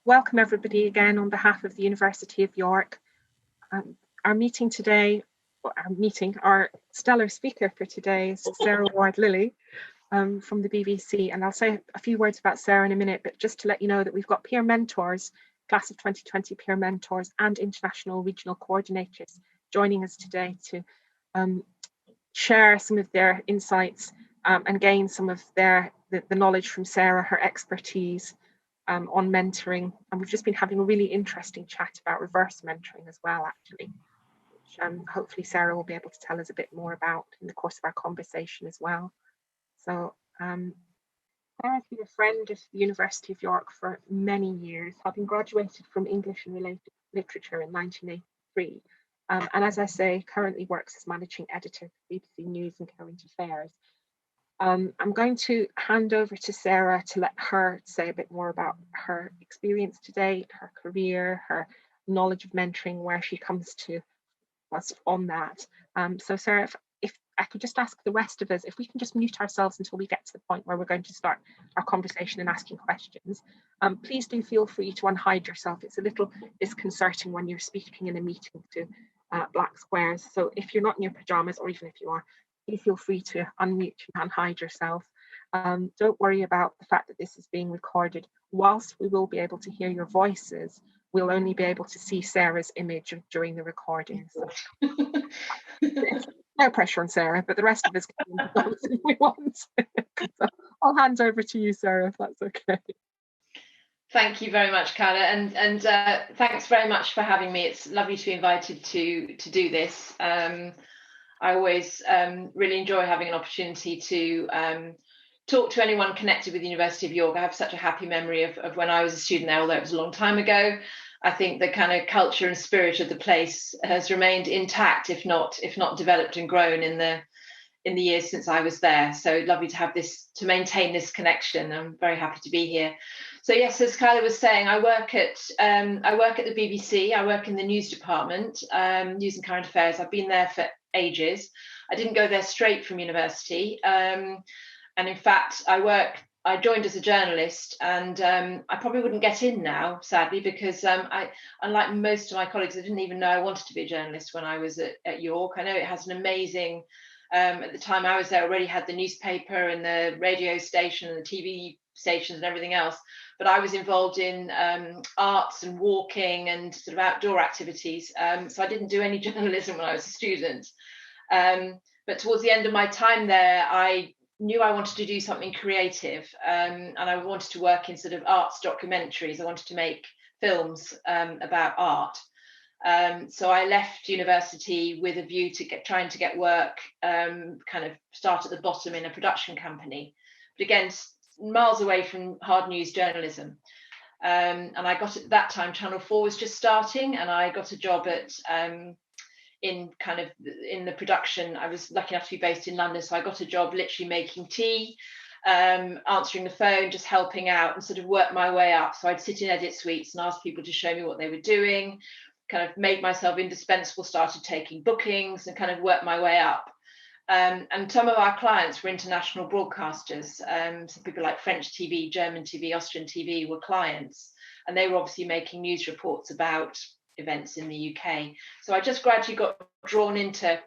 welcome everybody again on behalf of the University of York. Our meeting today, our stellar speaker for today is Sarah Ward-Lilley from the BBC. And I'll say a few words about Sarah in a minute, but just to let you know that we've got peer mentors, class of 2020 peer mentors and international regional coordinators joining us today to share some of their insights and gain some of the knowledge from Sarah, her expertise on mentoring. And we've just been having a really interesting chat about reverse mentoring as well, actually, which hopefully Sarah will be able to tell us a bit more about in the course of our conversation as well. So Sarah's been a friend of the University of York for many years, having graduated from English and Related Literature in 1983. And as I say, currently works as managing editor for BBC News and Current Affairs. I'm going to hand over to Sarah to let her say a bit more about her experience to date, her career, her knowledge of mentoring, where she comes to us on that. So Sarah, if I could just ask the rest of us, if we can just mute ourselves until we get to the point where we're going to start our conversation and asking questions. Please do feel free to unhide yourself. It's a little disconcerting when you're speaking in a meeting to black squares. So if you're not in your pajamas, or even if you are, please feel free to unmute and unhide yourself. Don't worry about the fact that this is being recorded. Whilst we will be able to hear your voices, we'll only be able to see Sarah's image during the recording. So no pressure on Sarah, but the rest of us can do if we want. So I'll hand over to you, Sarah, if that's okay. Thank you very much, Carla, and thanks very much for having me. It's lovely to be invited to do this. I always really enjoy having an opportunity to talk to anyone connected with the University of York. I have such a happy memory of when I was a student there, although it was a long time ago. I think the kind of culture and spirit of the place has remained intact, if not developed and grown in the years since I was there. So lovely to have to maintain this connection. I'm very happy to be here. So yes, as Carla was saying, I work at the BBC. I work in the news department, news and current affairs. I've been there for ages. I didn't go there straight from university, and in fact, I joined as a journalist, and I probably wouldn't get in now, sadly, because unlike most of my colleagues, I didn't even know I wanted to be a journalist when I was at York. I know it has an amazing. At the time I was there, already had the newspaper and the radio station and the TV stations and everything else, but I was involved in arts and walking and sort of outdoor activities, so I didn't do any journalism when I was a student, but towards the end of my time there, I knew I wanted to do something creative, and I wanted to work in sort of arts documentaries. I wanted to make films about art. So I left university with a view to trying to get work, kind of start at the bottom in a production company, but again, miles away from hard news journalism. And I got at that time, Channel 4 was just starting, and I got a job in the production. I was lucky enough to be based in London, so I got a job literally making tea, answering the phone, just helping out, and sort of work my way up. So I'd sit in edit suites and ask people to show me what they were doing, kind of made myself indispensable, started taking bookings and kind of worked my way up. And some of our clients were international broadcasters. Some people like French TV, German TV, Austrian TV were clients, and they were obviously making news reports about events in the UK. So I just gradually got drawn into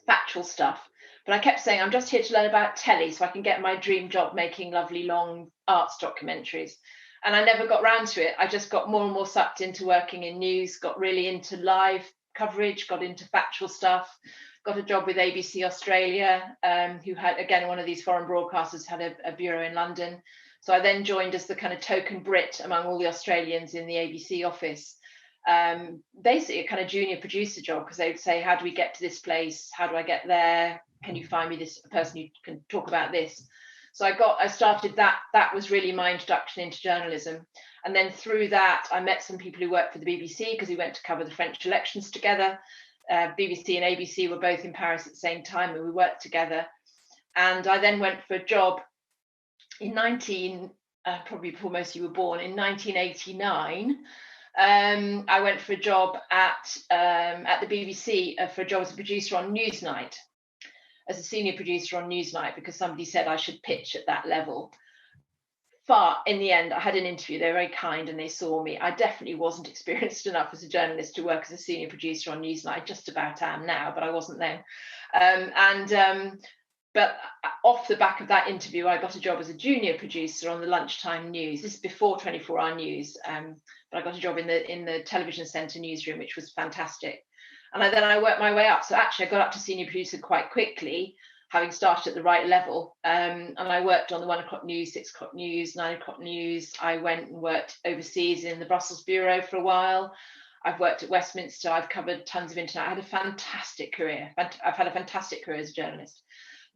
factual stuff, but I kept saying, I'm just here to learn about telly so I can get my dream job making lovely long arts documentaries. And I never got round to it. I just got more and more sucked into working in news, got really into live coverage, got into factual stuff, got a job with ABC Australia, who had, again, one of these foreign broadcasters, had a bureau in London. So I then joined as the kind of token Brit among all the Australians in the ABC office. Basically a kind of junior producer job, because they would say, how do we get to this place? How do I get there? Can you find me this person who can talk about this? So I started that. That was really my introduction into journalism. And then through that, I met some people who worked for the BBC, because we went to cover the French elections together. BBC and ABC were both in Paris at the same time, and we worked together. And I then went for a job in probably before most of you were born, in 1989. I went for a job at the BBC for a job as a producer on Newsnight, as a senior producer on Newsnight, because somebody said I should pitch at that level. But in the end, I had an interview. They were very kind and they saw me. I definitely wasn't experienced enough as a journalist to work as a senior producer on Newsnight. I just about am now, but I wasn't then. But off the back of that interview, I got a job as a junior producer on the lunchtime news. This is before 24-hour news, but I got a job in the television centre newsroom, which was fantastic. And then I worked my way up. So actually, I got up to senior producer quite quickly, having started at the right level. And I worked on the 1 o'clock news, 6 o'clock news, 9 o'clock news. I went and worked overseas in the Brussels bureau for a while. I've worked at Westminster. I've covered tons of internet. I had a fantastic career. I've had a fantastic career as a journalist.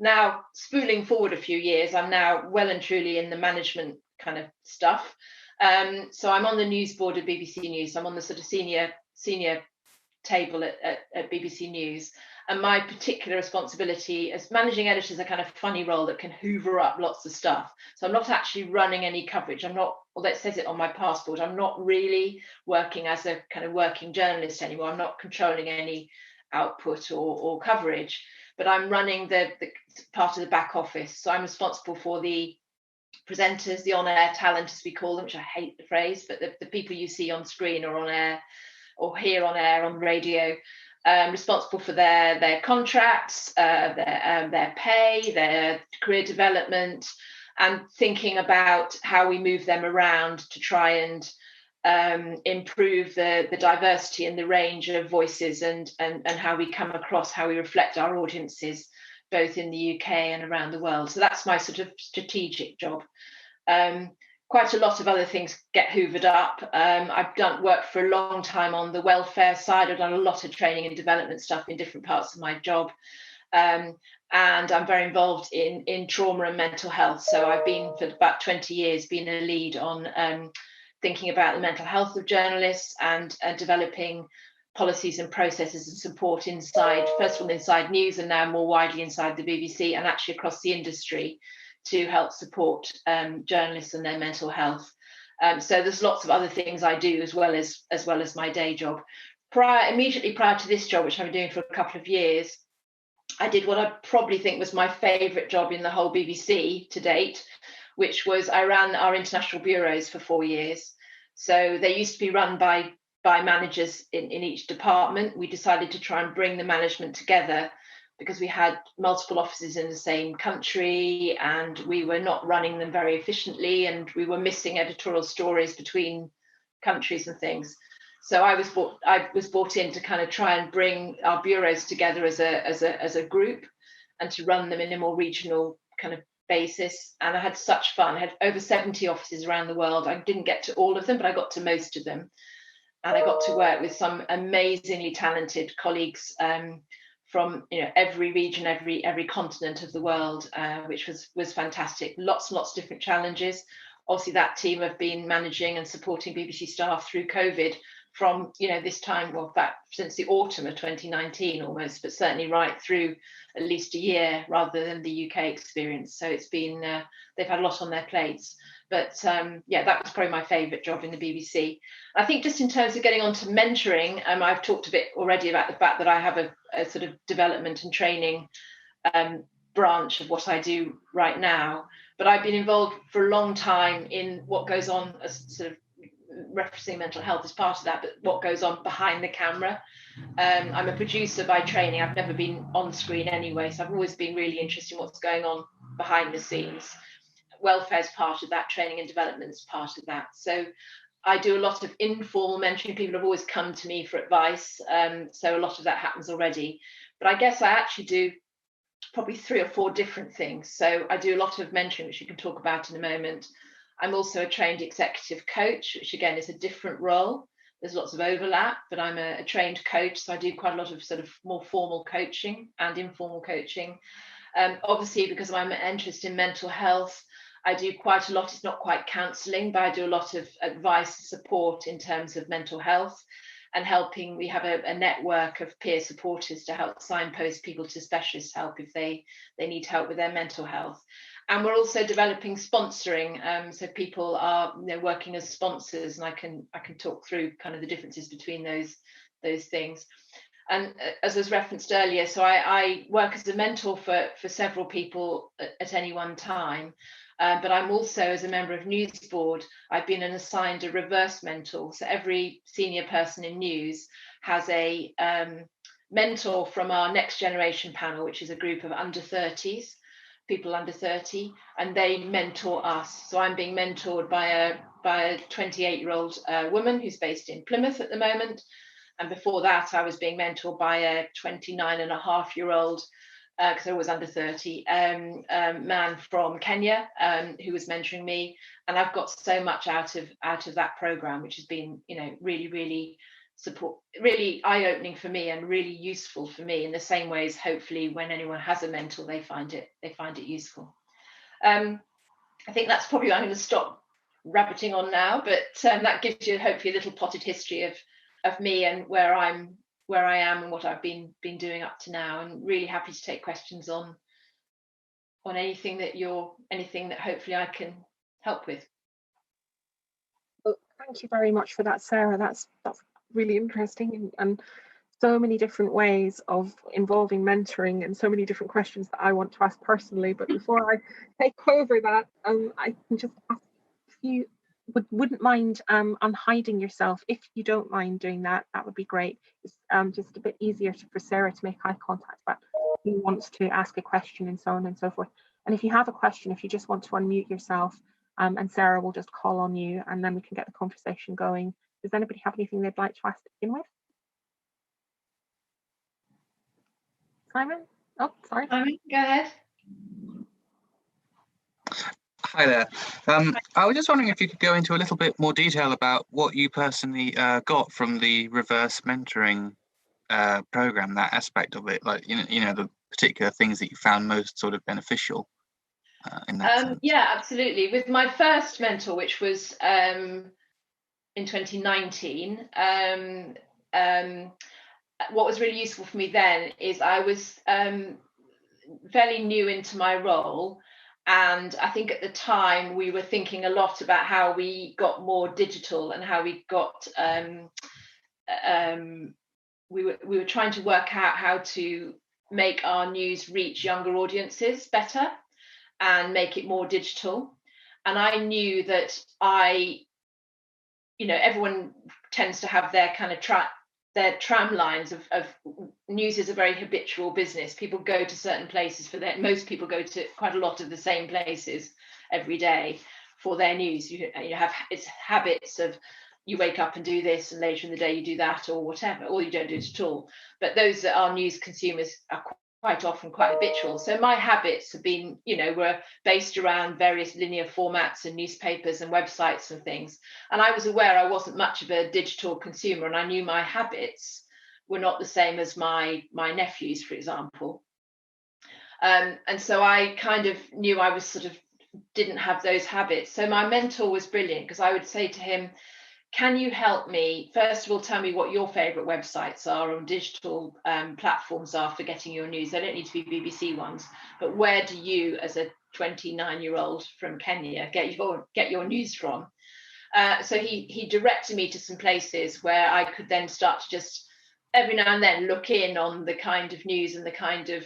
Now, spooling forward a few years, I'm now well and truly in the management kind of stuff. So I'm on the news board at BBC News. I'm on the sort of senior table at BBC News. And my particular responsibility as managing editor is a kind of funny role that can hoover up lots of stuff. So I'm not actually running any coverage. I'm not, although it says it on my passport, I'm not really working as a kind of working journalist anymore. I'm not controlling any output or coverage, but I'm running the part of the back office. So I'm responsible for the presenters, the on-air talent, as we call them, which I hate the phrase, but the people you see on screen or on air or hear on air on radio. Responsible for their contracts, their pay, their career development, and thinking about how we move them around to try and improve the diversity and the range of voices and how we come across, how we reflect our audiences, both in the UK and around the world. So that's my sort of strategic job. Quite a lot of other things get hoovered up. I've done work for a long time on the welfare side. I've done a lot of training and development stuff in different parts of my job. And I'm very involved in trauma and mental health. So I've been for about 20 years been a lead on thinking about the mental health of journalists and developing policies and processes and support inside, first of all, inside news and now more widely inside the BBC and actually across the industry, to help support journalists and their mental health. So there's lots of other things I do as well as my day job. Immediately prior to this job, which I've been doing for a couple of years, I did what I probably think was my favourite job in the whole BBC to date, which was I ran our international bureaus for 4 years. So they used to be run by managers in each department. We decided to try and bring the management together because we had multiple offices in the same country and we were not running them very efficiently and we were missing editorial stories between countries and things. So I was brought in to kind of try and bring our bureaus together as a group and to run them in a more regional kind of basis. And I had such fun. I had over 70 offices around the world. I didn't get to all of them, but I got to most of them. And I got to work with some amazingly talented colleagues from every region, every continent of the world, which was fantastic. Lots and lots of different challenges. Obviously, that team have been managing and supporting BBC staff through COVID from this time, well, back since the autumn of 2019 almost, but certainly right through at least a year rather than the UK experience. So it's been they've had a lot on their plates. But that was probably my favourite job in the BBC. I think just in terms of getting on to mentoring, I've talked a bit already about the fact that I have a sort of development and training branch of what I do right now. But I've been involved for a long time in what goes on as sort of referencing mental health as part of that, but what goes on behind the camera. I'm a producer by training. I've never been on screen anyway, so I've always been really interested in what's going on behind the scenes. Welfare is part of that, training and development is part of that. So I do a lot of informal mentoring. People have always come to me for advice. So a lot of that happens already. But I guess I actually do probably 3 or 4 different things. So I do a lot of mentoring, which you can talk about in a moment. I'm also a trained executive coach, which again is a different role. There's lots of overlap, but I'm a trained coach. So I do quite a lot of sort of more formal coaching and informal coaching. Obviously, because of my interest in mental health, I do quite a lot. It's not quite counselling, but I do a lot of advice and support in terms of mental health and helping. We have a network of peer supporters to help signpost people to specialist help if they need help with their mental health. And we're also developing sponsoring. So people are working as sponsors, and I can talk through kind of the differences between those things. And as was referenced earlier, so I work as a mentor for several people at any one time. but I'm also, as a member of News Board, I've been assigned a reverse mentor. So every senior person in news has a mentor from our Next Generation panel, which is a group of under 30s, people under 30, and they mentor us. So I'm being mentored by a 28-year-old woman who's based in Plymouth at the moment. And before that, I was being mentored by a 29-and-a-half-year-old, because I was under 30, man from Kenya who was mentoring me. And I've got so much out of that program, which has been, really, really really eye-opening for me and really useful for me, in the same way as hopefully when anyone has a mentor, they find it useful. I think that's probably what I'm going to stop rabbiting on now, but that gives you hopefully a little potted history of me and where I am and what I've been doing up to now, and really happy to take questions on anything that hopefully I can help with. Well, thank you very much for that, Sarah. That's really interesting, and so many different ways of involving mentoring, and so many different questions that I want to ask personally. But before I take over that, I can just ask if you wouldn't mind unhiding yourself. If you don't mind doing that, that would be great. It's just a bit easier for Sarah to make eye contact about who wants to ask a question and so on and so forth. And if you have a question, if you just want to unmute yourself, and Sarah will just call on you, and then we can get the conversation going. Does anybody have anything they'd like to ask to begin with? Simon? Oh, sorry. Simon, go ahead. Hi there. I was just wondering if you could go into a little bit more detail about what you personally got from the reverse mentoring program, that aspect of it, like the particular things that you found most sort of beneficial in that sense. Yeah, absolutely. With my first mentor, which was in 2019, what was really useful for me then is I was fairly new into my role, and I think at the time we were thinking a lot about how we got more digital and how we got we were trying to work out how to make our news reach younger audiences better and make it more digital. And I knew that everyone tends to have their kind of their tram lines of news is a very habitual business. People go to certain places for that. Most people go to quite a lot of the same places every day for their news. You have it's habits of you wake up and do this, and later in the day you do that, or whatever, or you don't do it at all. But those that are news consumers are quite often quite habitual. So my habits have been, were based around various linear formats and newspapers and websites and things. And I was aware I wasn't much of a digital consumer, and I knew my habits were not the same as my nephews, for example. And so I kind of knew I was didn't have those habits. So my mentor was brilliant, because I would say to him, can you help me? First of all, tell me what your favourite websites are or digital platforms are for getting your news. They don't need to be BBC ones, but where do you, as a 29-year-old from Kenya, get your news from? So he directed me to some places where I could then start to just every now and then look in on the kind of news and the kind of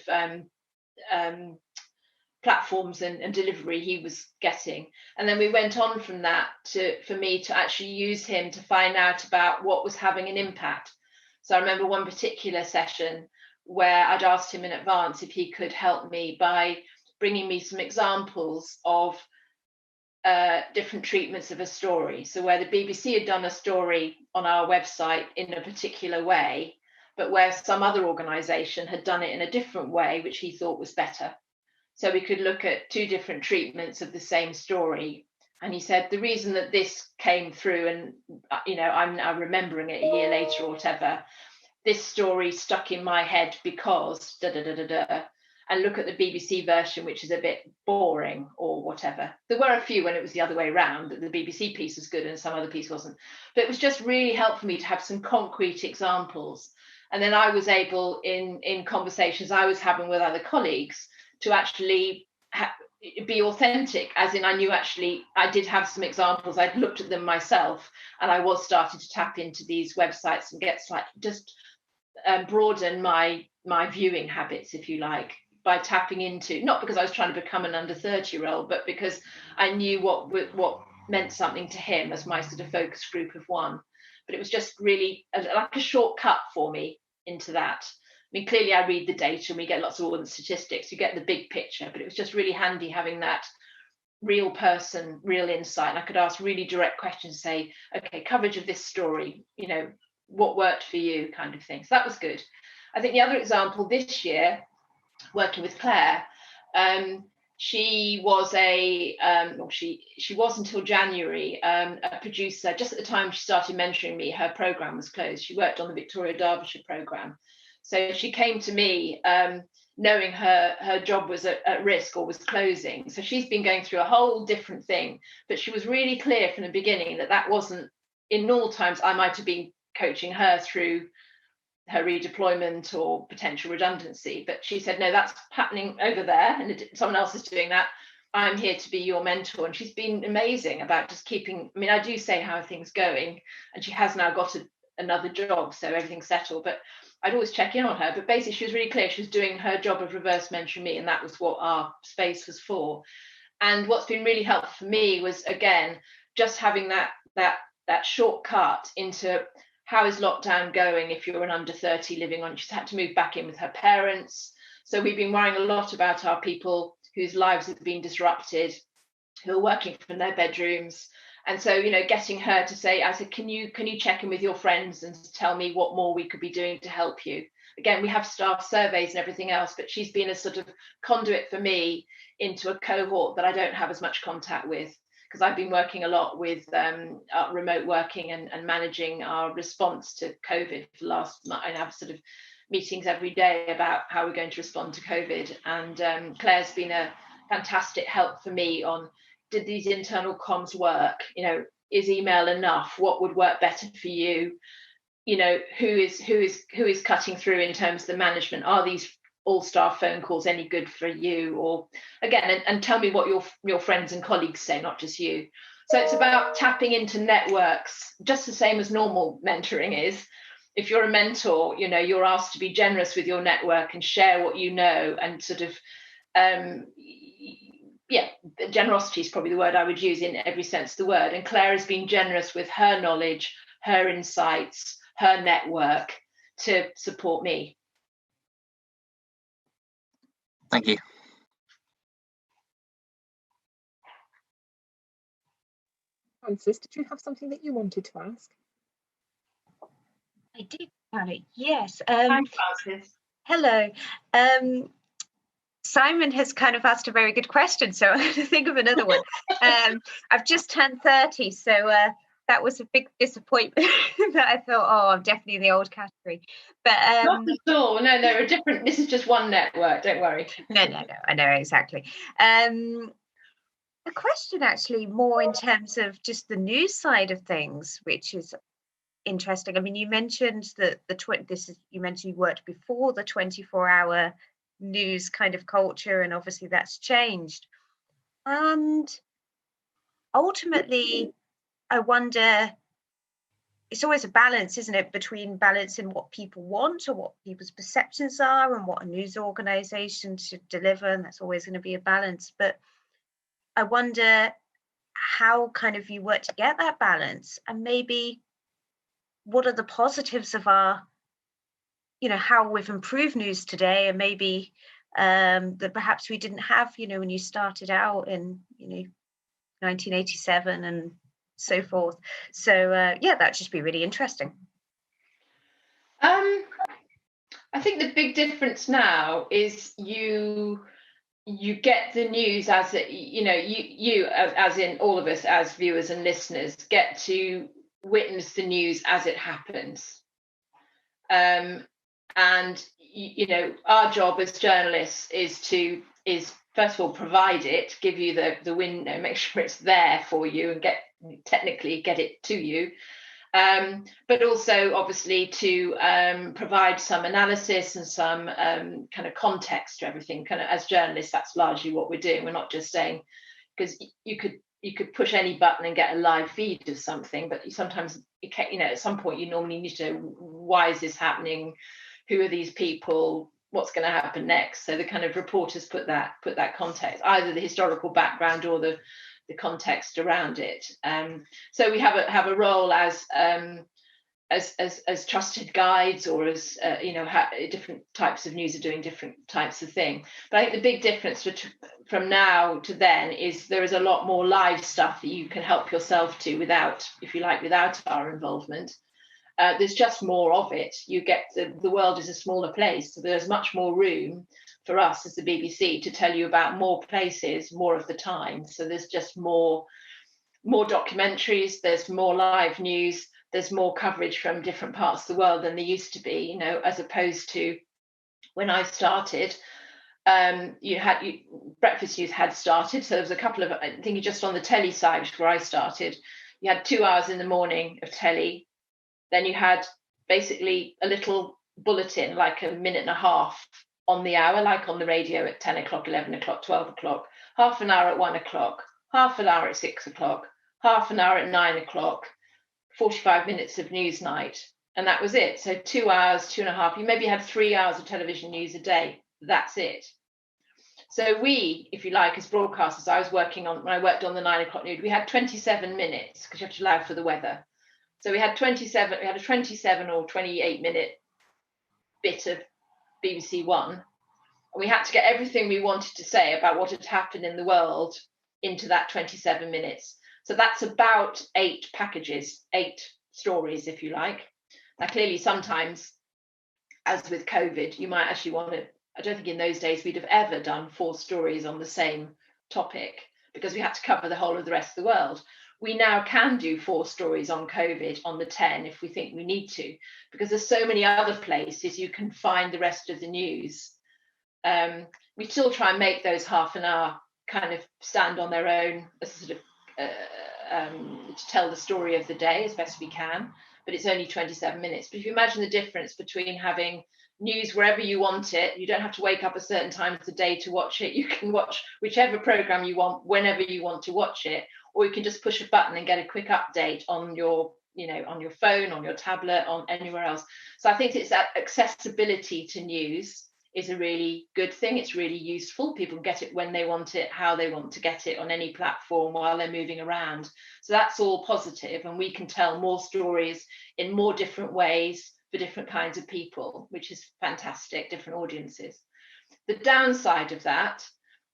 platforms and delivery he was getting. And then we went on from that for me to actually use him to find out about what was having an impact. So I remember one particular session where I'd asked him in advance if he could help me by bringing me some examples of different treatments of a story. So where the BBC had done a story on our website in a particular way, but where some other organisation had done it in a different way, which he thought was better. So we could look at two different treatments of the same story. And he said, the reason that this came through, and, I'm now remembering it a year later or whatever, this story stuck in my head because and look at the BBC version, which is a bit boring or whatever. There were a few when it was the other way around, that the BBC piece was good and some other piece wasn't. But it was just really helpful for me to have some concrete examples. And then I was able, in conversations I was having with other colleagues, to actually be authentic, as in I knew actually I did have some examples. I'd looked at them myself, and I was starting to tap into these websites and get slightly just broaden my viewing habits, if you like. by tapping into, not because I was trying to become an under 30 role, but because I knew what meant something to him as my sort of focus group of one. But it was just really like a shortcut for me into that. I mean, clearly I read the data and we get lots of all the statistics, you get the big picture, but it was just really handy having that real person, real insight. And I could ask really direct questions, say, okay, coverage of this story, you know, what worked for you, kind of thing. So that was good. I think the other example this year, working with Claire, she was she was until January a producer. Just at the time she started mentoring me, her program was closed. She worked on the Victoria Derbyshire program, so she came to me knowing her job was at risk or was closing. So she's been going through a whole different thing, but she was really clear from the beginning that wasn't, in normal times I might have been coaching her through her redeployment or potential redundancy, but she said, no, that's happening over there and someone else is doing that. I'm here to be your mentor. And she's been amazing about just keeping, I mean, I do say, how are things going? And she has now got another job, so everything's settled, but I'd always check in on her. But basically she was really clear, she was doing her job of reverse mentoring me, and that was what our space was for. And what's been really helpful for me was, again, just having that shortcut into how is lockdown going if you're an under 30 living on. She's had to move back in with her parents. So we've been worrying a lot about our people whose lives have been disrupted, who are working from their bedrooms. And so, you know, getting her to say, I said, can you check in with your friends and tell me what more we could be doing to help you? Again, we have staff surveys and everything else, but she's been a sort of conduit for me into a cohort that I don't have as much contact with, because I've been working a lot with remote working and managing our response to COVID for the last month. I have sort of meetings every day about how we're going to respond to COVID. And Claire's been a fantastic help for me on, did these internal comms work? You know, is email enough? What would work better for you? You know, who is cutting through in terms of the management? Are these all staff phone calls any good for you? Or again, and tell me what your friends and colleagues say, not just you. So it's about tapping into networks, just the same as normal mentoring is. If you're a mentor, you know, you're asked to be generous with your network and share what you know, and sort of generosity is probably the word I would use in every sense of the word. And Claire has been generous with her knowledge, her insights, her network to support me. Thank you. Frances, did you have something that you wanted to ask? I did, Harry. Yes. Hi, Frances. Hello. Simon has kind of asked a very good question, so I'm going to think of another one. I've just turned 30, so that was a big disappointment. That I thought, oh, I'm definitely in the old category. But not at all. No, a different. This is just one network. Don't worry. No. I know exactly. A question actually more in terms of just the news side of things, which is interesting. I mean, you mentioned that you mentioned you worked before the 24-hour news kind of culture, and obviously that's changed. And ultimately, I wonder, it's always a balance, isn't it, between balancing what people want or what people's perceptions are and what a news organisation should deliver, and that's always going to be a balance. But I wonder how kind of you work to get that balance, and maybe what are the positives of our, you know, how we've improved news today, and maybe that perhaps we didn't have, you know, when you started out in, you know, 1987 and so forth. So yeah, that'd just be really interesting. I think the big difference now is you get the news as it, you know, you as in all of us as viewers and listeners get to witness the news as it happens. And you know, our job as journalists is first of all provide it, give you the window, make sure it's there for you, and technically get it to you. But also obviously to provide some analysis and some kind of context to everything. Kind of as journalists, that's largely what we're doing. We're not just saying, because you could push any button and get a live feed of something, but sometimes you know, at some point you normally need to know, why is this happening? Who are these people? what's going to happen next. So the kind of reporters put that context, either the historical background or the context around it. So we have a role as trusted guides, or as different types of news are doing different types of thing. But I think the big difference from now to then is there is a lot more live stuff that you can help yourself to without our involvement. There's just more of it. You get the world is a smaller place, so there's much more room for us as the BBC to tell you about more places more of the time. So there's just more documentaries, there's more live news, there's more coverage from different parts of the world than there used to be, as opposed to when I started. Breakfast news had started, so there was a couple of, I think just on the telly side where I started, you had 2 hours in the morning of telly, then you had basically a little bulletin, like a minute and a half on the hour, like on the radio at 10 o'clock, 11 o'clock, 12 o'clock, half an hour at 1 o'clock, half an hour at 6 o'clock, half an hour at 9 o'clock, 45 minutes of news night, and that was it. So 2 hours, 2.5, you maybe had 3 hours of television news a day. That's it. So we, if you like, as broadcasters, when I worked on the 9 o'clock news, we had 27 minutes because you have to allow for the weather. So we had a 27 or 28 minute bit of BBC One, and we had to get everything we wanted to say about what had happened in the world into that 27 minutes. So that's about 8 packages, 8 stories, if you like. Now, clearly, sometimes, as with COVID, you might actually want to, I don't think in those days we'd have ever done 4 stories on the same topic because we had to cover the whole of the rest of the world. We now can do 4 stories on COVID on the 10 if we think we need to, because there's so many other places you can find the rest of the news. We still try and make those half an hour kind of stand on their own as sort of to tell the story of the day as best we can, but it's only 27 minutes. But if you imagine the difference between having news wherever you want it, you don't have to wake up a certain time of the day to watch it. You can watch whichever program you want whenever you want to watch it, or you can just push a button and get a quick update on your phone, on your tablet, on anywhere else. So I think it's that accessibility to news is a really good thing. It's really useful. People get it when they want it, how they want to get it on any platform while they're moving around. So that's all positive, and we can tell more stories in more different ways for different kinds of people, which is fantastic, different audiences. The downside of that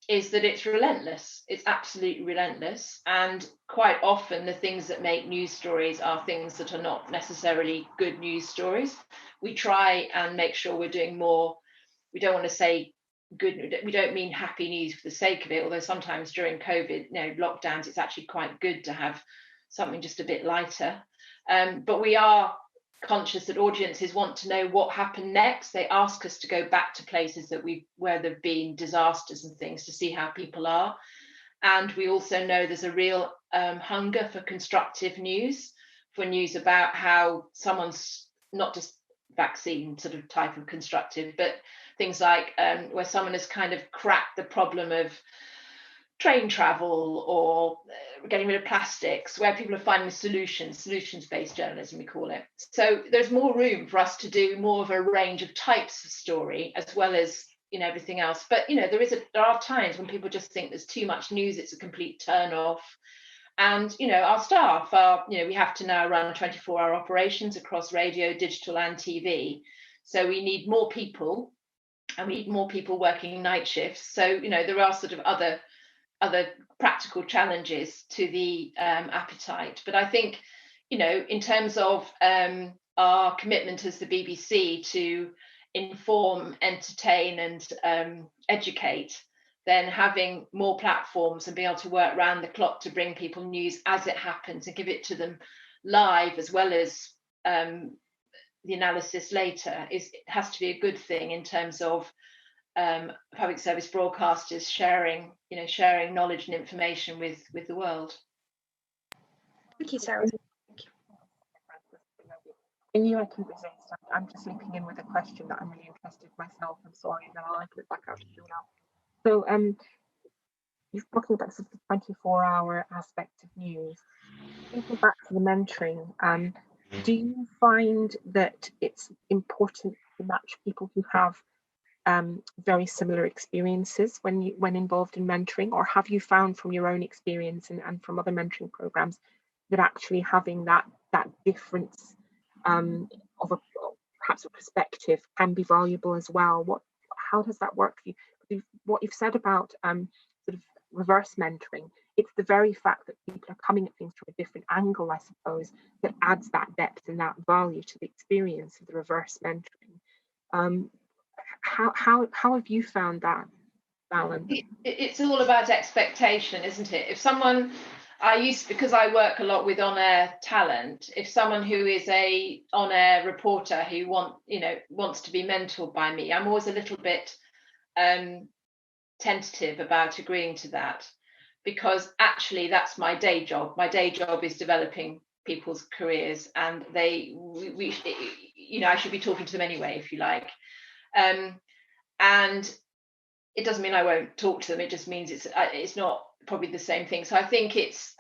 is that it's relentless. It's absolutely relentless. And quite often the things that make news stories are things that are not necessarily good news stories. We try and make sure we're doing more. We don't want to say good, we don't mean happy news for the sake of it, although sometimes during COVID, lockdowns, it's actually quite good to have something just a bit lighter. But we are conscious that audiences want to know what happened next. They ask us to go back to places where there've been disasters and things to see how people are. And we also know there's a real hunger for constructive news, for news about how someone's, not just vaccine sort of type of constructive, but things like where someone has kind of cracked the problem of train travel or getting rid of plastics, where people are finding solutions-based journalism, we call it. So there's more room for us to do more of a range of types of story as well as everything else. But there are times when people just think there's too much news, it's a complete turn off. And our staff are, we have to now run 24-hour operations across radio, digital and TV. So we need more people, and we need more people working night shifts. So there are sort of other practical challenges to the appetite. But I think, in terms of our commitment as the BBC to inform, entertain and educate, then having more platforms and being able to work round the clock to bring people news as it happens and give it to them live as well as the analysis later has to be a good thing in terms of public service broadcasters sharing knowledge and information with the world. Thank you, Sarah. I knew I couldn't resist. I'm just linking in with a question that I'm really interested in myself. I'm sorry, and then I'll put it back out to you now. So you're talking about sort of the 24-hour aspect of news. Thinking back to the mentoring, do you find that it's important to match people who have very similar experiences when involved in mentoring, or have you found from your own experience and from other mentoring programs that actually having that difference of perhaps a perspective can be valuable as well? How does that work for you? What you've said about sort of reverse mentoring, it's the very fact that people are coming at things from a different angle, I suppose, that adds that depth and that value to the experience of the reverse mentoring. How have you found that balance? It's all about expectation, isn't it? If someone, because I work a lot with on-air talent, if someone who is a on-air reporter who wants to be mentored by me, I'm always a little bit tentative about agreeing to that, because actually that's my day job. My day job is developing people's careers, and I should be talking to them anyway, if you like. And it doesn't mean I won't talk to them. It just means it's not probably the same thing. So I think it's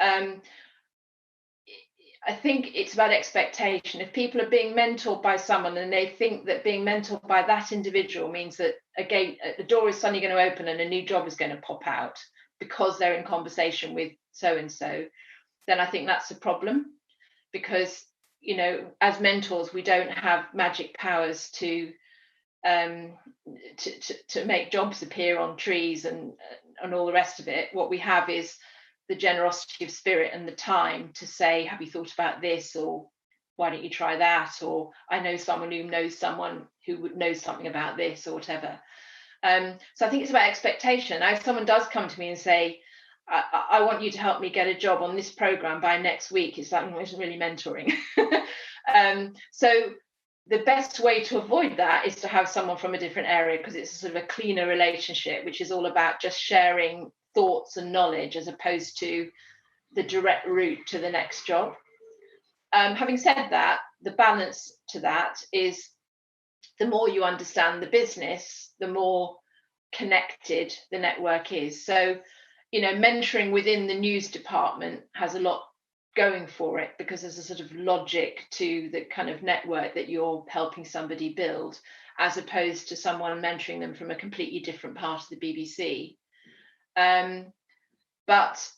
about expectation. If people are being mentored by someone and they think that being mentored by that individual means that the door is suddenly going to open and a new job is going to pop out because they're in conversation with so and so, then I think that's a problem, because as mentors we don't have magic powers to make jobs appear on trees and all the rest of it. What we have is the generosity of spirit and the time to say, have you thought about this, or why don't you try that, or I know someone who knows someone who would know something about this, or whatever. So I think it's about expectation. Now, if someone does come to me and say, I want you to help me get a job on this program by next week, it's like, it isn't really mentoring. So the best way to avoid that is to have someone from a different area, because it's sort of a cleaner relationship, which is all about just sharing thoughts and knowledge as opposed to the direct route to the next job. Having said that, the balance to that is the more you understand the business, the more connected the network is. So, mentoring within the news department has a lot going for it, because there's a sort of logic to the kind of network that you're helping somebody build, as opposed to someone mentoring them from a completely different part of the BBC. But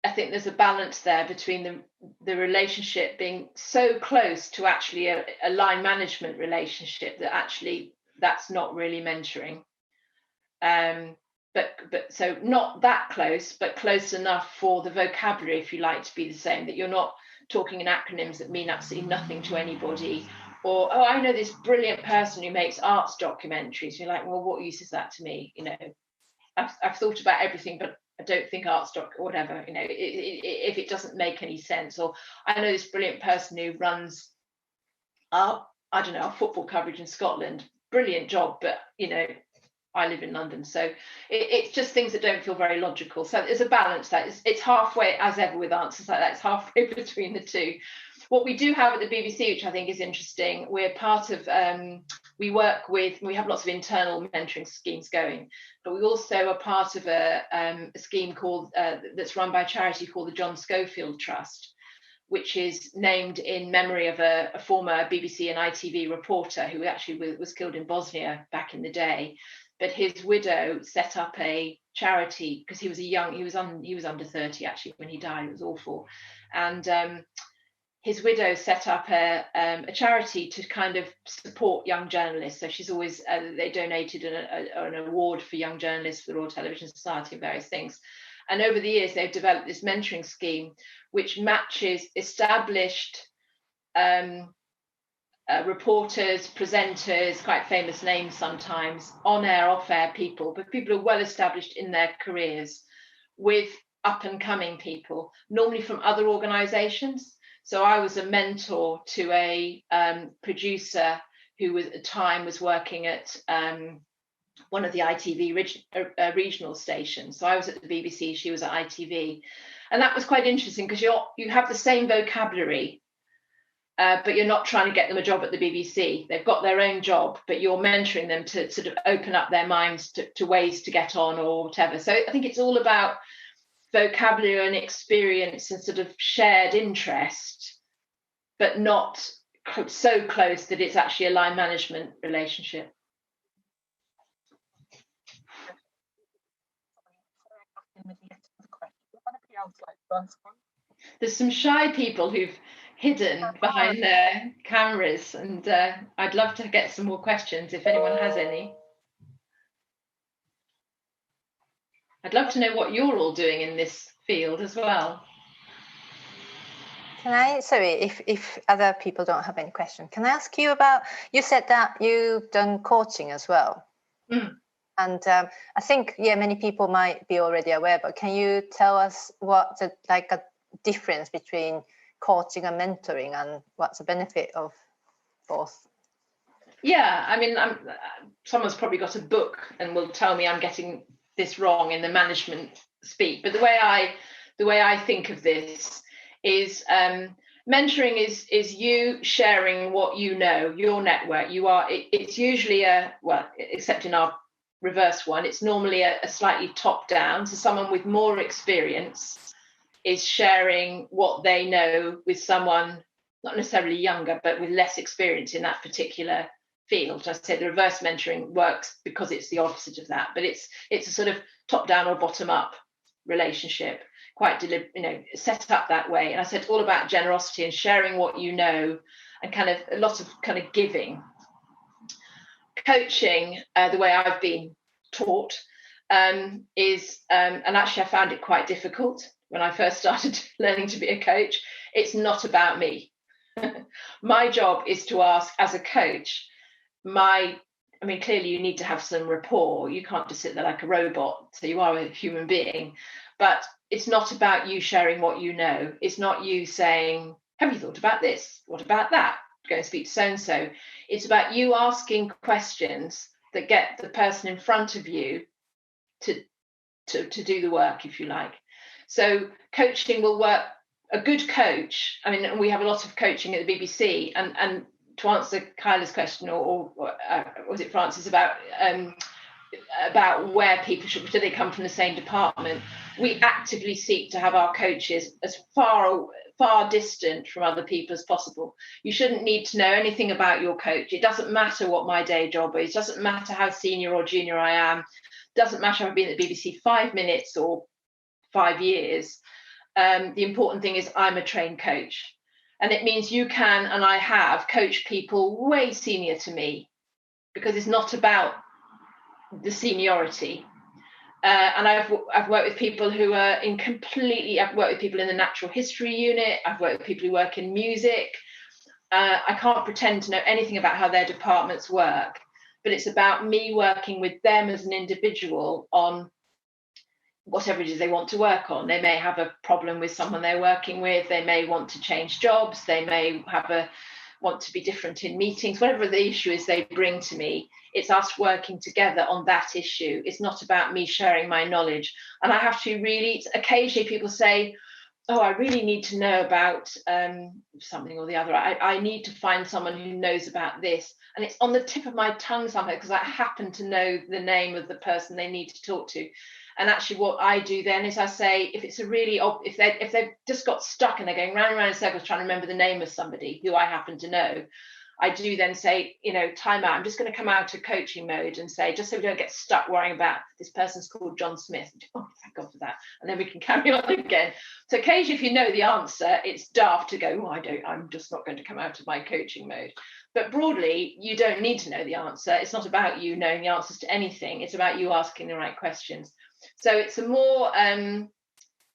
I think there's a balance there between the relationship being so close to actually a line management relationship that actually that's not really mentoring. But so not that close, but close enough for the vocabulary, if you like, to be the same, that you're not talking in acronyms that mean absolutely nothing to anybody. Or, oh, I know this brilliant person who makes arts documentaries. You're like, well, what use is that to me? I've thought about everything, but I don't think arts doc or whatever, if it doesn't make any sense. Or I know this brilliant person who runs our football coverage in Scotland. Brilliant job, but I live in London, so it's just things that don't feel very logical. So there's a balance that it's halfway, as ever with answers like that, it's halfway between the two. What we do have at the BBC, which I think is interesting, we're part of, we have lots of internal mentoring schemes going, but we also are part of a scheme called that's run by a charity called the Schofield Trust, which is named in memory of a former BBC and ITV reporter who actually was killed in Bosnia back in the day. But his widow set up a charity, because he was under 30 actually when he died. It was awful. And his widow set up a charity to kind of support young journalists. So she's always, they donated an award for young journalists for the Royal Television Society and various things. And over the years, they've developed this mentoring scheme, which matches established reporters, presenters, quite famous names sometimes, on-air, off-air people, but people who are well established in their careers, with up-and-coming people, normally from other organisations. So I was a mentor to a producer who at the time was working at one of the ITV regional stations. So I was at the BBC, she was at ITV. And that was quite interesting, because you have the same vocabulary, but you're not trying to get them a job at the BBC. They've got their own job, but you're mentoring them to sort of open up their minds to ways to get on or whatever. So I think it's all about vocabulary and experience and sort of shared interest, but not so close that it's actually a line management relationship. There's some shy people who've hidden behind their cameras, and I'd love to get some more questions if anyone has any. I'd love to know what you're all doing in this field as well. Can I, sorry, if other people don't have any questions, can I ask you about, you said that you've done coaching as well. And I think, yeah, many people might be already aware, but can you tell us what's a difference between coaching and mentoring, and what's the benefit of both? Yeah, I mean, someone's probably got a book and will tell me I'm getting this wrong in the management speak, but the way I think of this is mentoring is you sharing what you know, your network. It's usually except in our reverse one, it's normally a slightly top down, so someone with more experience is sharing what they know with someone not necessarily younger but with less experience in that particular field. I said the reverse mentoring works because it's the opposite of that, but it's a sort of top down or bottom up relationship, quite set up that way. And I said all about generosity and sharing what you know, and kind of a lot of kind of giving. Coaching, the way I've been taught, is and actually I found it quite difficult when I first started learning to be a coach. It's not about me. My job is to ask, as a coach, clearly you need to have some rapport. You can't just sit there like a robot, so you are a human being. But it's not about you sharing what you know. It's not you saying, have you thought about this? What about that? Go and speak to so-and-so. It's about you asking questions that get the person in front of you to do the work, if you like. So coaching will work. A good coach, we have a lot of coaching at the BBC, and to answer Kyla's question, or was it Francis, about where people do they come from the same department? We actively seek to have our coaches as far distant from other people as possible. You shouldn't need to know anything about your coach. It doesn't matter what my day job is. It doesn't matter how senior or junior I am. It doesn't matter if I've been at the BBC 5 minutes or 5 years. The important thing is I'm a trained coach. And it means you can, and I have, coached people way senior to me, because it's not about the seniority. And I've worked with people who are I've worked with people in the natural history unit. I've worked with people who work in music. I can't pretend to know anything about how their departments work, but it's about me working with them as an individual on whatever it is they want to work on. They may have a problem with someone they're working with. They may want to change jobs. They may want to be different in meetings. Whatever the issue is they bring to me, it's us working together on that issue. It's not about me sharing my knowledge. And I have to really, occasionally people say, oh, I really need to know about something or the other. I need to find someone who knows about this. And it's on the tip of my tongue somehow, because I happen to know the name of the person they need to talk to. And actually what I do then is I say, if it's if they've just got stuck and they're going round and round in circles trying to remember the name of somebody who I happen to know, I do then say, time out. I'm just going to come out of coaching mode and say, just so we don't get stuck worrying about this person's called John Smith. Oh, thank God for that. And then we can carry on again. So occasionally, if you know the answer, it's daft to go, I'm just not going to come out of my coaching mode. But broadly, you don't need to know the answer. It's not about you knowing the answers to anything. It's about you asking the right questions. So it's a more,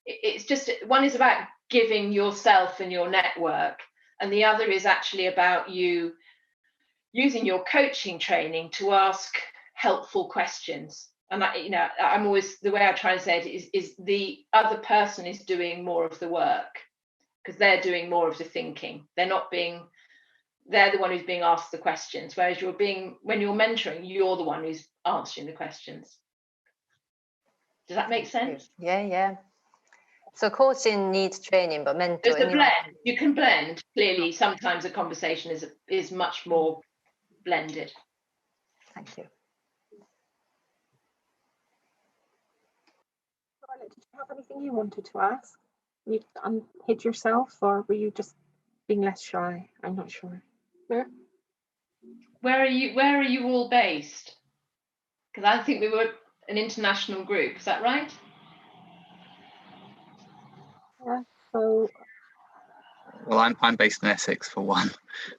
it's just, one is about giving yourself and your network, and the other is actually about you using your coaching training to ask helpful questions. And I'm always, the way I try to say it is the other person is doing more of the work, because they're doing more of the thinking. They're the one who's being asked the questions, whereas when you're mentoring, you're the one who's answering the questions. Does that make sense? Yeah. So coaching needs training, but mentoring. There's a blend. You can blend. Clearly, sometimes a conversation is much more blended. Thank you. Charlotte, did you have anything you wanted to ask? You hid yourself, or were you just being less shy? I'm not sure. Where are you all based? Because I think we were an international group. Is that right? So, well, I'm based in Essex for one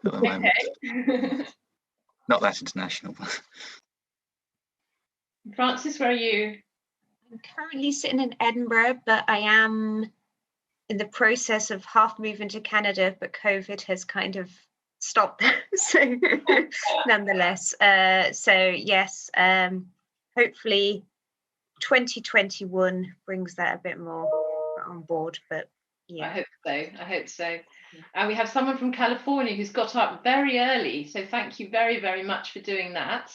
at the moment. Okay. Not that international. Frances, where are you? I'm currently sitting in Edinburgh, but I am in the process of half moving to Canada, but COVID has kind of stopped that. So nonetheless, so yes, hopefully 2021 brings that a bit more on board, but yeah. I hope so. And we have someone from California who's got up very early, so thank you very, very much for doing that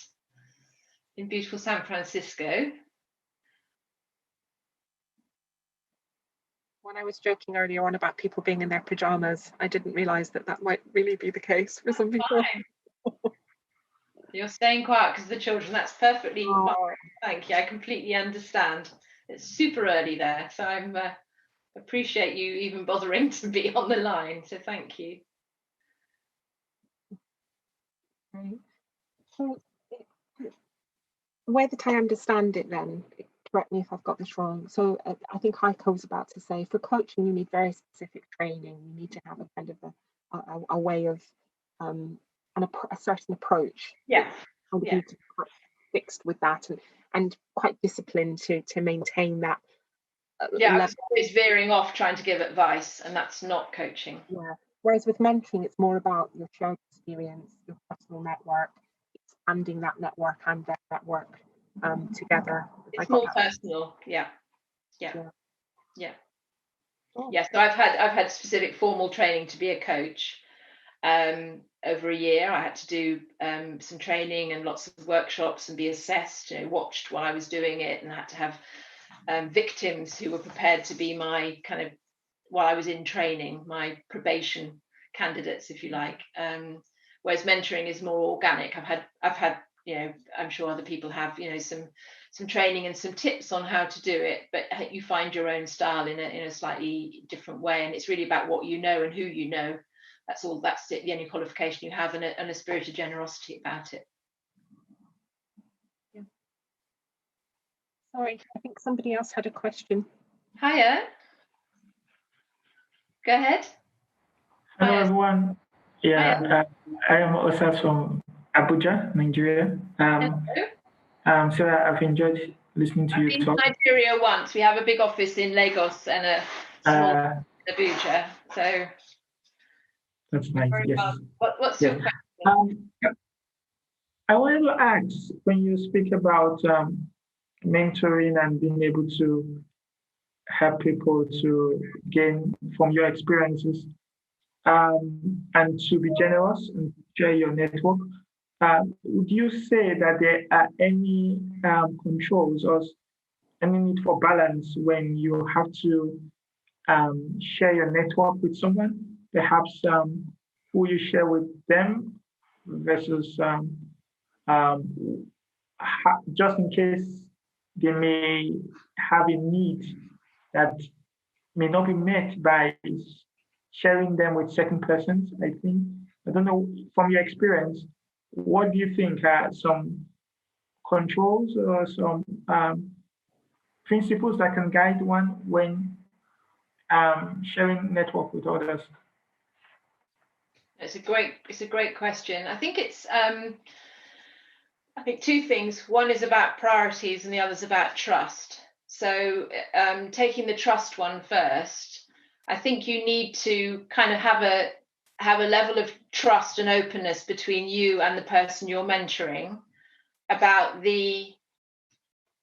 in beautiful San Francisco. when I was joking earlier on about people being in their pajamas, I didn't realise that that might really be the case for some people. You're staying quiet because of the children. That's perfectly fine. Thank you. I completely understand. It's super early there, so I'm appreciate you even bothering to be on the line. So thank you. Right. So the way that I understand it, then, correct me if I've got this wrong. So I think Heiko was about to say, for coaching, you need very specific training. You need to have a kind of a way of a certain approach. Yeah. And you need to be quite fixed with that and quite disciplined to maintain that. Yeah, it's veering off trying to give advice, and that's not coaching. Yeah. Whereas with mentoring, it's more about your shared experience, your personal network, expanding that network and their network together. It's more personal. Yeah. So I've had specific formal training to be a coach over a year. I had to do some training and lots of workshops and be assessed, watched while I was doing it, and I had to have victims who were prepared to be my kind of, while I was in training, my probation candidates, if you like. Whereas mentoring is more organic. I've had I'm sure other people have some training and some tips on how to do it, but you find your own style in a slightly different way, and it's really about what you know and who you know. That's all. That's it. The only qualification you have, and a spirit of generosity about it. Yeah. Sorry, I think somebody else had a question. Hiya. Go ahead. Hello, everyone. Yeah, I am Osas from Abuja, Nigeria. So I've enjoyed listening to you talk. I've been to Nigeria once. We have a big office in Lagos and a small in Abuja. So that's nice. Yes. What's your question? I wanted to ask, when you speak about mentoring and being able to help people to gain from your experiences and to be generous and share your network, would you say that there are any controls or any need for balance when you have to share your network with someone, perhaps who you share with them versus just in case they may have a need that may not be met by sharing them with certain persons? I don't know, from your experience, what do you think are some controls or some principles that can guide one when sharing network with others? It's a great question. I think it's two things. One is about priorities and the other is about trust. So taking the trust one first, I think you need to kind of have a level of trust and openness between you and the person you're mentoring about the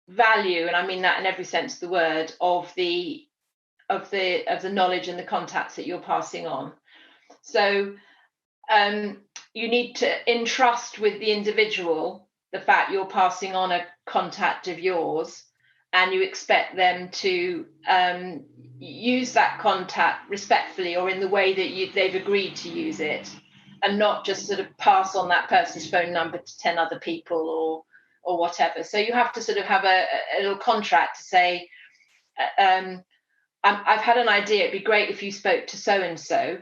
value, and I mean that in every sense of the word, of the knowledge and the contacts that you're passing on. So you need to entrust with the individual the fact you're passing on a contact of yours, and you expect them to use that contact respectfully or in the way that they've agreed to use it, and not just sort of pass on that person's phone number to 10 other people or whatever. So you have to sort of have a little contract to say, I've had an idea, it'd be great if you spoke to so-and-so,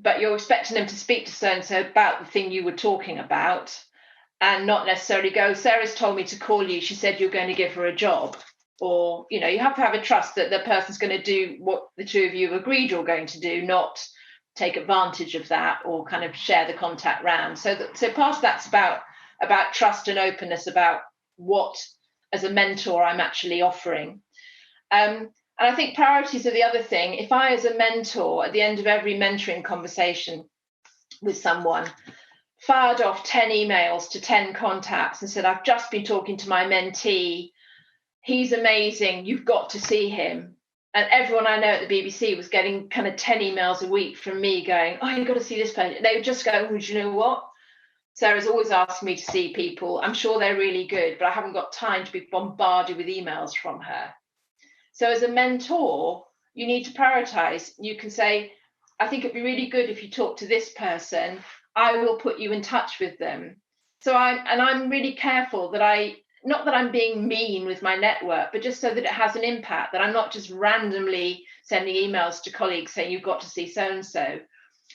but you're expecting them to speak to so-and-so about the thing you were talking about, and not necessarily go, Sarah's told me to call you, she said you're going to give her a job. or, you know, you have to have a trust that the person's going to do what the two of you have agreed you're going to do, not take advantage of that or kind of share the contact round. So part of that's about trust and openness about what, as a mentor, I'm actually offering. And I think priorities are the other thing. If I, as a mentor, at the end of every mentoring conversation with someone, fired off 10 emails to 10 contacts and said, I've just been talking to my mentee, he's amazing, you've got to see him. And everyone I know at the BBC was getting kind of 10 emails a week from me going, oh, you've got to see this person. They would just go, well, do you know what? Sarah's always asking me to see people. I'm sure they're really good, but I haven't got time to be bombarded with emails from her. So as a mentor, you need to prioritize. You can say, I think it'd be really good if you talk to this person. I will put you in touch with them. So I'm really careful that not that I'm being mean with my network, but just so that it has an impact, that I'm not just randomly sending emails to colleagues saying you've got to see so-and-so.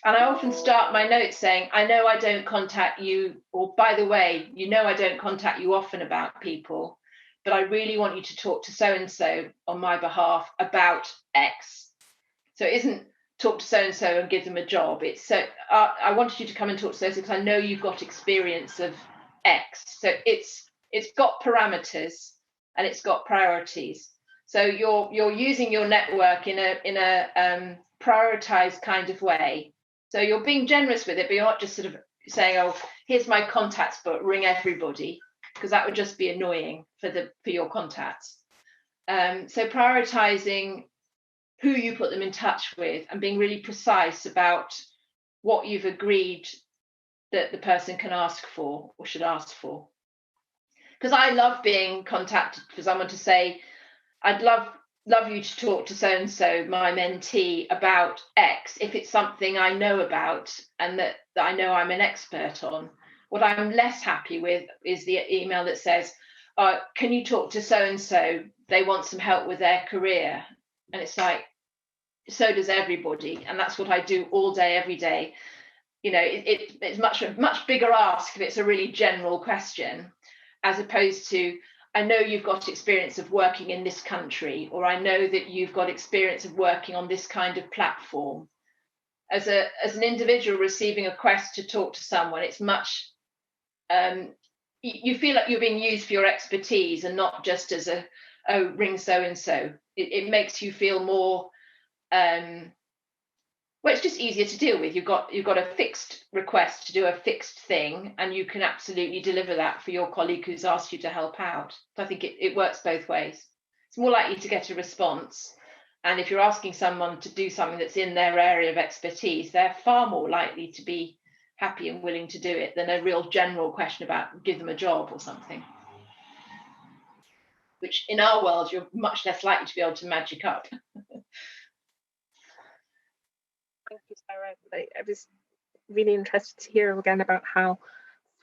And I often start my notes saying, I know I don't contact you, or by the way, you know I don't contact you often about people, but I really want you to talk to so-and-so on my behalf about X. So it isn't talk to so-and-so and give them a job. It's so I wanted you to come and talk to so-and-so because I know you've got experience of X. So it's got parameters and it's got priorities. So you're using your network in a prioritized kind of way. So you're being generous with it, but you're not just sort of saying, oh, here's my contacts, but ring everybody, because that would just be annoying for your contacts. So prioritizing who you put them in touch with and being really precise about what you've agreed that the person can ask for or should ask for. Because I love being contacted for someone to say, I'd love you to talk to so-and-so, my mentee, about X, if it's something I know about and that I know I'm an expert on. What I'm less happy with is the email that says, can you talk to so-and-so? They want some help with their career. And it's like, so does everybody. And that's what I do all day, every day. You know, it's much bigger ask if it's a really general question, as opposed to, I know you've got experience of working in this country, or I know that you've got experience of working on this kind of platform. As an individual receiving a request to talk to someone, it's much, you feel like you're being used for your expertise and not just as ring so-and-so. It makes you feel more, well, it's just easier to deal with. You've got a fixed request to do a fixed thing, and you can absolutely deliver that for your colleague who's asked you to help out. So I think it works both ways. It's more likely to get a response. And if you're asking someone to do something that's in their area of expertise, they're far more likely to be happy and willing to do it than a real general question about give them a job or something, which in our world, you're much less likely to be able to magic up. Thank you, Sarah. I was really interested to hear again about how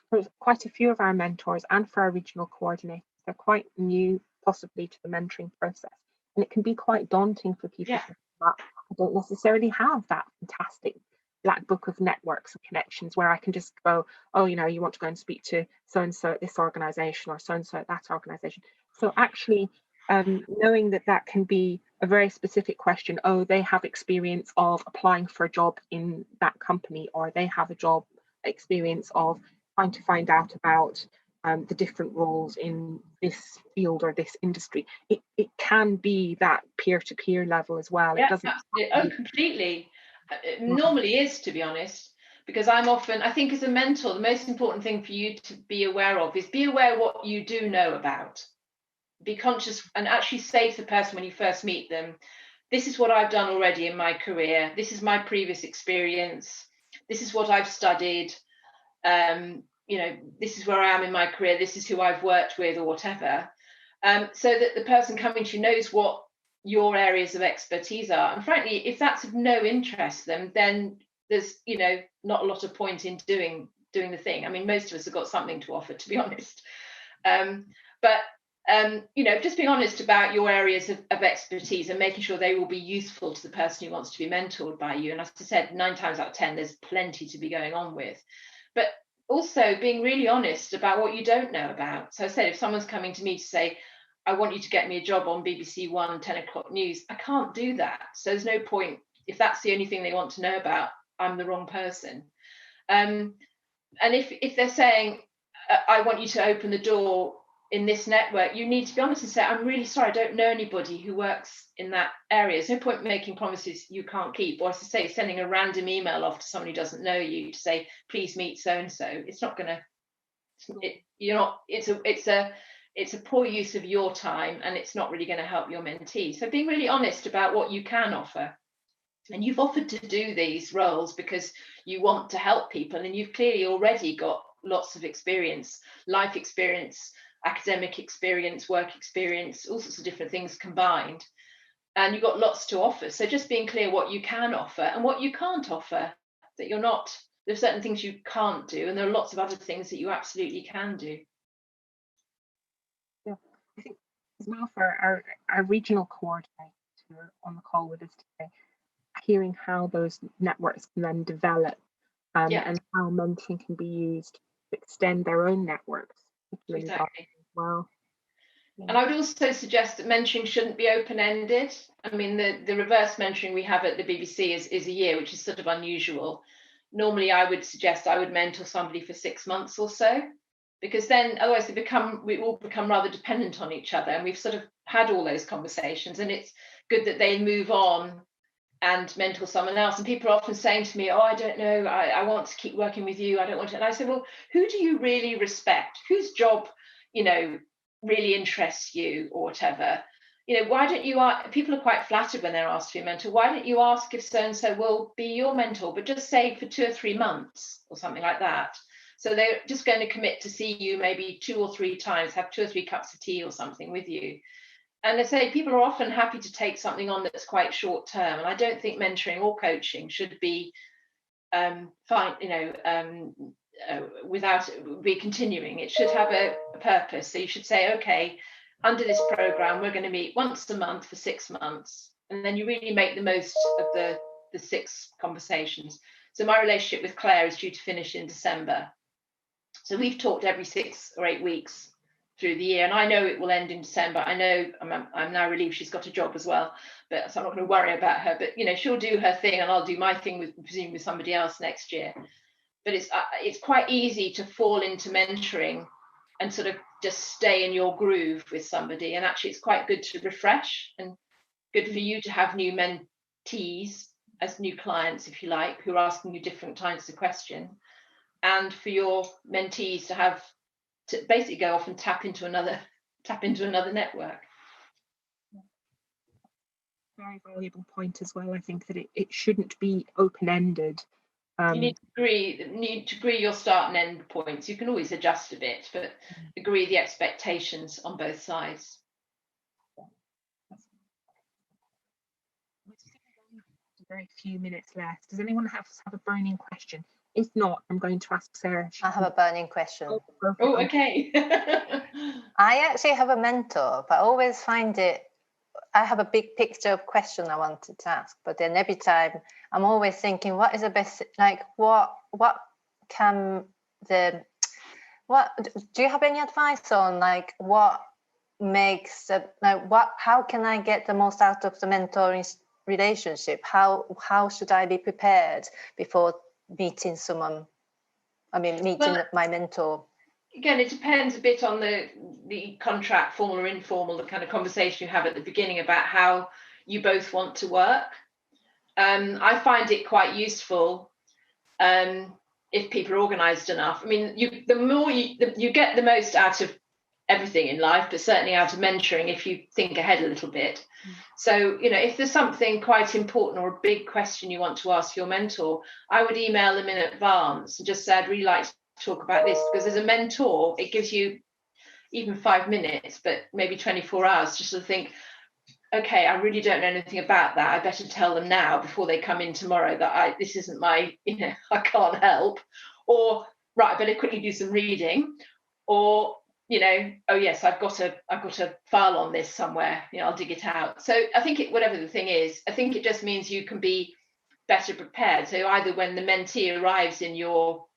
for quite a few of our mentors and for our regional coordinators, they're quite new possibly to the mentoring process. And it can be quite daunting for people that I don't necessarily have that fantastic black book of networks and connections where I can just go, oh, you know, you want to go and speak to so-and-so at this organisation or so-and-so at that organisation. So actually knowing that can be a very specific question. Oh, they have experience of applying for a job in that company, or they have a job experience of trying to find out about the different roles in this field or this industry. It can be that peer-to-peer level as well. Yeah, it doesn't. Oh, completely. It normally is, to be honest, because I think as a mentor, the most important thing for you to be aware of is be aware what you do know about. Be conscious and actually say to the person when you first meet them, this is what I've done already in my career. This is my previous experience. This is what I've studied. You know, this is where I am in my career. This is who I've worked with or whatever. So that the person coming to you knows what your areas of expertise are. And frankly, if that's of no interest to them, then there's, you know, not a lot of point in doing the thing. I mean, most of us have got something to offer, to be honest. You know, just being honest about your areas of expertise and making sure they will be useful to the person who wants to be mentored by you. And as I said, 9 times out of 10, there's plenty to be going on with. But also being really honest about what you don't know about. So I said, if someone's coming to me to say, I want you to get me a job on BBC One 10 o'clock news. I can't do that. So there's no point. If that's the only thing they want to know about, I'm the wrong person. And if they're saying, I want you to open the door in this network, you need to be honest and say, I'm really sorry, I don't know anybody who works in that area. There's no point making promises you can't keep. Or as I say, sending a random email off to someone who doesn't know you to say, please meet so-and-so. It's not going to, it's a poor use of your time, and it's not really going to help your mentee. So being really honest about what you can offer. And you've offered to do these roles because you want to help people, and you've clearly already got lots of experience, life experience, academic experience, work experience, all sorts of different things combined. And you've got lots to offer. So just being clear what you can offer and what you can't offer, that you're not, there's certain things you can't do, and there are lots of other things that you absolutely can do. Yeah, I think as well for our regional coordinator who are on the call with us today, hearing how those networks can then develop and how mentoring can be used to extend their own networks. Really exactly. As well. And I would also suggest that mentoring shouldn't be open-ended. I mean, the reverse mentoring we have at the BBC is a year, which is sort of unusual. Normally, I would suggest I would mentor somebody for 6 months or so, because then otherwise we all become rather dependent on each other, and we've sort of had all those conversations, and it's good that they move on and mentor someone else. And people are often saying to me, oh, I don't know, I want to keep working with you, I don't want to. And I say, well, who do you really respect? Whose job, really interests you, or whatever? Why don't you people are quite flattered when they're asked to be a mentor. Why don't you ask if so-and-so will be your mentor, but just say for 2 or 3 months or something like that. So they're just going to commit to see you maybe 2 or 3 times, have 2 or 3 cups of tea or something with you. And I say people are often happy to take something on that's quite short term. And I don't think mentoring or coaching should be without be continuing. It should have a purpose. So you should say, okay, under this program, we're going to meet once a month for 6 months. And then you really make the most of the 6 conversations. So my relationship with Claire is due to finish in December. So we've talked every 6 or 8 weeks through the year, and I know it will end in December. I know I'm now relieved she's got a job as well, but so I'm not going to worry about her. But she'll do her thing, and I'll do my thing with somebody else next year. But it's quite easy to fall into mentoring and sort of just stay in your groove with somebody. And actually, it's quite good to refresh, and good for you to have new mentees as new clients, if you like, who are asking you different kinds of question, and for your mentees to basically go off and tap into another network. Very valuable point as well. I think that it shouldn't be open-ended. You need to agree your start and end points. You can always adjust a bit, but agree the expectations on both sides. Very few minutes left. Does anyone have a burning question? If not, I'm going to ask Sarah. I have a burning question. Oh, okay. I actually have a mentor, but I always find I have a big picture of question I wanted to ask, but then every time I'm always thinking, what is the best, what do you have any advice on what makes, how can I get the most out of the mentoring relationship? How should I be prepared before meeting my mentor? Again, it depends a bit on the contract, formal or informal, the kind of conversation you have at the beginning about how you both want to work. I find it quite useful if people are organised enough. I mean, the more you get the most out of everything in life, but certainly out of mentoring if you think ahead a little bit. So, if there's something quite important or a big question you want to ask your mentor, I would email them in advance and just say, I'd really like to talk about this, because as a mentor, it gives you even 5 minutes, but maybe 24 hours just to think, okay, I really don't know anything about that. I better tell them now before they come in tomorrow that this isn't my, I can't help. Or, right, I better quickly do some reading. Or, oh yes, I've got a file on this somewhere, I'll dig it out. So I think whatever the thing is, I think it just means you can be better prepared. So either when the mentee arrives on your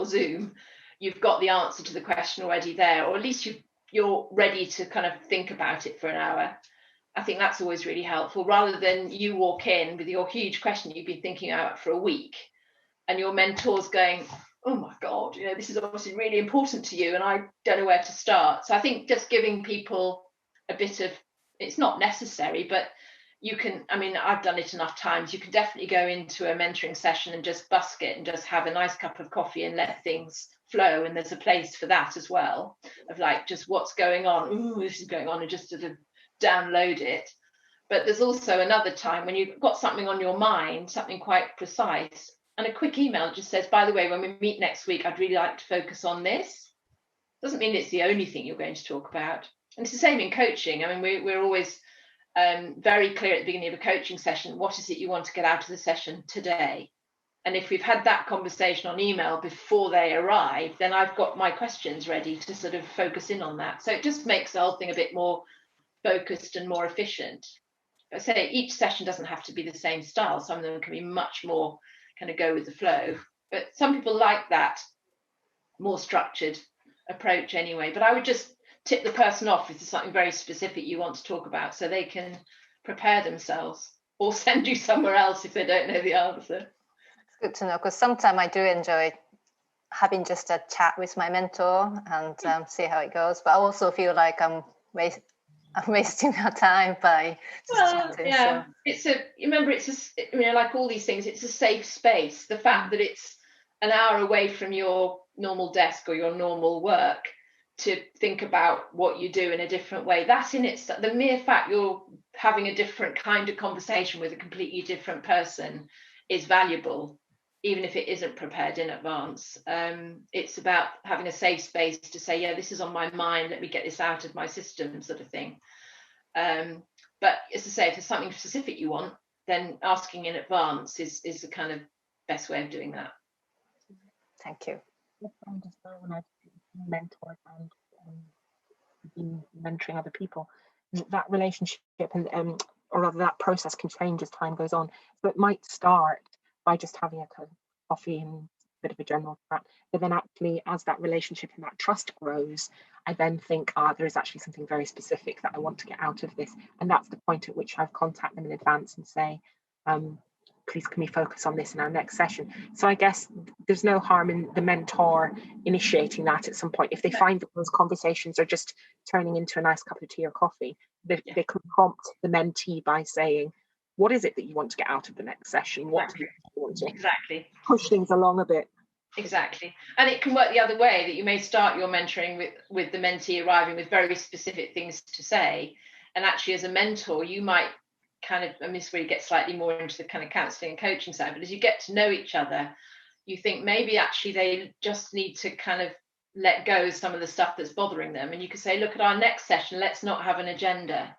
Zoom, you've got the answer to the question already there, or at least you're ready to kind of think about it for an hour. I think that's always really helpful, rather than you walk in with your huge question you've been thinking about for a week and your mentor's going, oh my God, you know, this is obviously really important to you and I don't know where to start. So I think just giving people a bit of, it's not necessary, but you can, I mean, I've done it enough times, you can definitely go into a mentoring session and just busk it and just have a nice cup of coffee and let things flow. And there's a place for that as well, of like just what's going on, ooh, this is going on, and just sort of download it. But there's also another time when you've got something on your mind, something quite precise, and a quick email just says, by the way, when we meet next week, I'd really like to focus on this. Doesn't mean it's the only thing you're going to talk about. And it's the same in coaching. I mean, we're always very clear at the beginning of a coaching session, what is it you want to get out of the session today? And if we've had that conversation on email before they arrive, then I've got my questions ready to sort of focus in on that. So it just makes the whole thing a bit more focused and more efficient. I say each session doesn't have to be the same style. Some of them can be much more kind of go with the flow, but some people like that more structured approach anyway. But I would just tip the person off if there's something very specific you want to talk about, so they can prepare themselves, or send you somewhere else if they don't know the answer. It's good to know, because sometimes I do enjoy having just a chat with my mentor and see how it goes, but I also feel like I'm wasting our time by just chatting. Yeah, so. It's a, remember, it's a, you know, like all these things, it's a safe space. The fact that it's an hour away from your normal desk or your normal work to think about what you do in a different way, that's in it, the mere fact you're having a different kind of conversation with a completely different person is valuable, even if it isn't prepared in advance. It's about having a safe space to say, yeah, this is on my mind, let me get this out of my system, sort of thing. But as I say, if there's something specific you want, then asking in advance is the kind of best way of doing that. Thank you. When I've mentored and been mentoring other people, that relationship and or rather that process can change as time goes on. So it might start by just having a cup of coffee and a bit of a general chat, but then actually as that relationship and that trust grows, I then think, there is actually something very specific that I want to get out of this, and that's the point at which I've contacted them in advance and say, please can we focus on this in our next session. So I guess there's no harm in the mentor initiating that at some point. If they find that those conversations are just turning into a nice cup of tea or coffee, they can prompt the mentee by saying, what is it that you want to get out of the next session? What do you want to push things along a bit? Exactly. And it can work the other way, that you may start your mentoring with the mentee arriving with very specific things to say. And actually as a mentor, you might kind of, I mean, this is where you get slightly more into the kind of counselling and coaching side, but as you get to know each other, you think maybe actually they just need to kind of let go of some of the stuff that's bothering them. And you could say, look, at our next session, let's not have an agenda.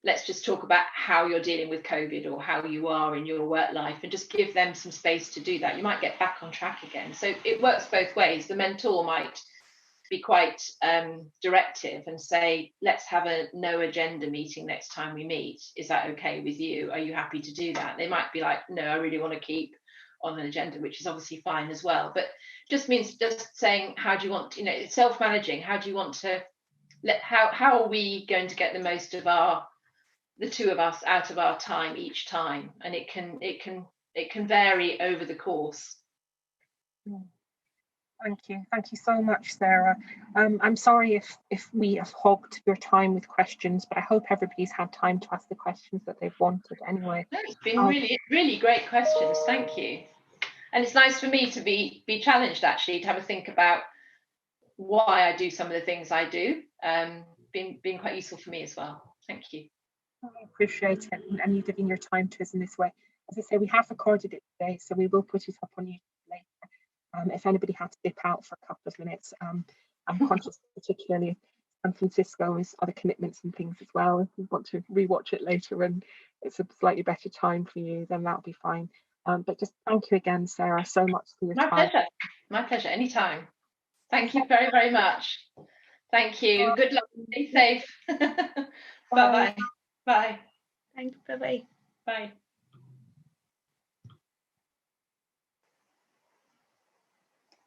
Let's just talk about how you're dealing with COVID or how you are in your work life, and just give them some space to do that. You might get back on track again. So it works both ways. The mentor might be quite directive and say, let's have a no agenda meeting next time we meet. Is that okay with you? Are you happy to do that? They might be like, no, I really want to keep on an agenda, which is obviously fine as well. But just means just saying, how do you want, you know, it's self-managing. How do you want to how are we going to get the most of the two of us out of our time each time? And it can vary over the course. Thank you so much, Sarah. I'm sorry if we have hogged your time with questions, but I hope everybody's had time to ask the questions that they've wanted anyway. No, it's been really great questions, thank you. And it's nice for me to be challenged, actually, to have a think about why I do some of the things I do. Been quite useful for me as well. Thank you. I appreciate it, and you giving your time to us in this way. As I say, we have recorded it today, so we will put it up on YouTube later. If anybody had to dip out for a couple of minutes, I'm conscious particularly San Francisco has other commitments and things as well. If you want to rewatch it later and it's a slightly better time for you, then that'll be fine. But just thank you again, Sarah, so much for your time. My pleasure, anytime. Thank you very, very much. Thank you. Good luck. Stay safe. Bye-bye. Bye. Thanks. Bye-bye. Bye.